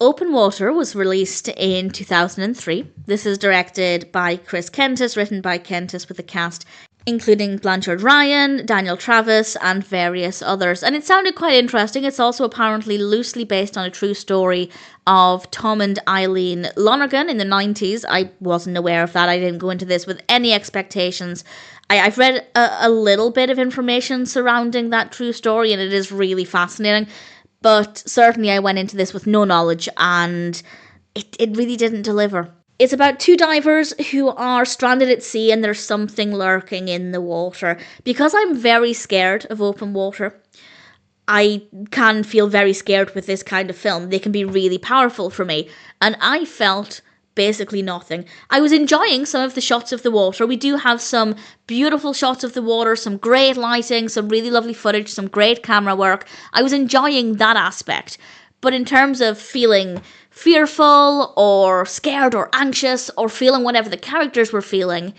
Open Water was released in 2003. This is directed by Chris Kentis, written by Kentis, with a cast including Blanchard Ryan, Daniel Travis, and various others. And it sounded quite interesting. It's also apparently loosely based on a true story of Tom and Eileen Lonergan in the 90s. I wasn't aware of that. I didn't go into this with any expectations. I've read a little bit of information surrounding that true story, and it is really fascinating. But certainly I went into this with no knowledge, and it really didn't deliver. It's about two divers who are stranded at sea, and there's something lurking in the water. Because I'm very scared of open water, I can feel very scared with this kind of film. They can be really powerful for me, and I felt basically nothing. I was enjoying some of the shots of the water. We do have some beautiful shots of the water, some great lighting, some really lovely footage, some great camera work. I was enjoying that aspect. But in terms of feeling fearful or scared or anxious or feeling whatever the characters were feeling,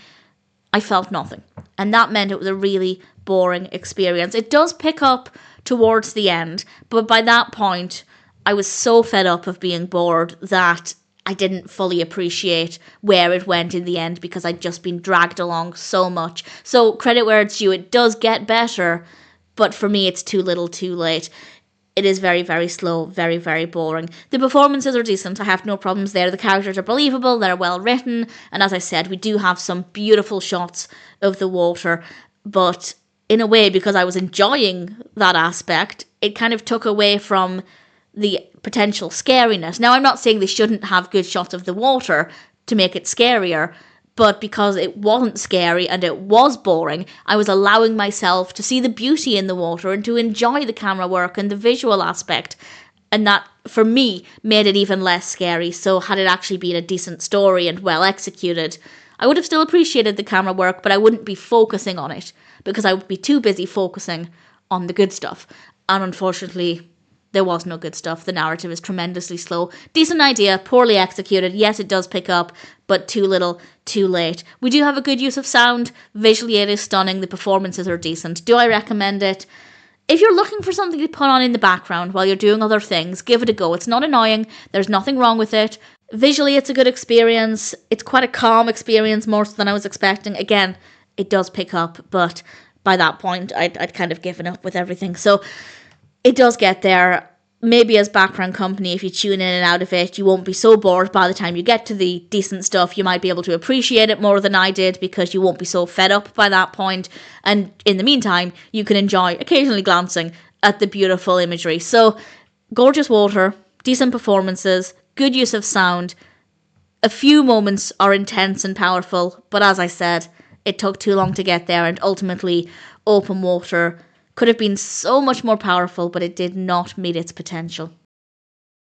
I felt nothing. And that meant it was a really boring experience. It does pick up towards the end, but by that point, I was so fed up of being bored that I didn't fully appreciate where it went in the end because I'd just been dragged along so much. So credit where it's due, it does get better, but for me it's too little too late. It is very, very slow, very, very boring. The performances are decent. I have no problems there. The characters are believable. They're well written. And as I said, we do have some beautiful shots of the water. But in a way, because I was enjoying that aspect, it kind of took away from the potential scariness. Now, I'm not saying they shouldn't have good shots of the water to make it scarier, but because it wasn't scary and it was boring, I was allowing myself to see the beauty in the water and to enjoy the camera work and the visual aspect. And that, for me, made it even less scary. So had it actually been a decent story and well executed, I would have still appreciated the camera work, but I wouldn't be focusing on it because I would be too busy focusing on the good stuff. And unfortunately, there was no good stuff. The narrative is tremendously slow. Decent idea, poorly executed. Yes, it does pick up, but too little, too late. We do have a good use of sound. Visually, it is stunning. The performances are decent. Do I recommend it? If you're looking for something to put on in the background while you're doing other things, give it a go. It's not annoying. There's nothing wrong with it. Visually, it's a good experience. It's quite a calm experience, more so than I was expecting. Again, it does pick up, but by that point, I'd kind of given up with everything. So it does get there. Maybe as background company, if you tune in and out of it, you won't be so bored by the time you get to the decent stuff. You might be able to appreciate it more than I did because you won't be so fed up by that point. And in the meantime, you can enjoy occasionally glancing at the beautiful imagery. So, gorgeous water, decent performances, good use of sound. A few moments are intense and powerful, but as I said, it took too long to get there, and ultimately, Open Water could have been so much more powerful, but it did not meet its potential.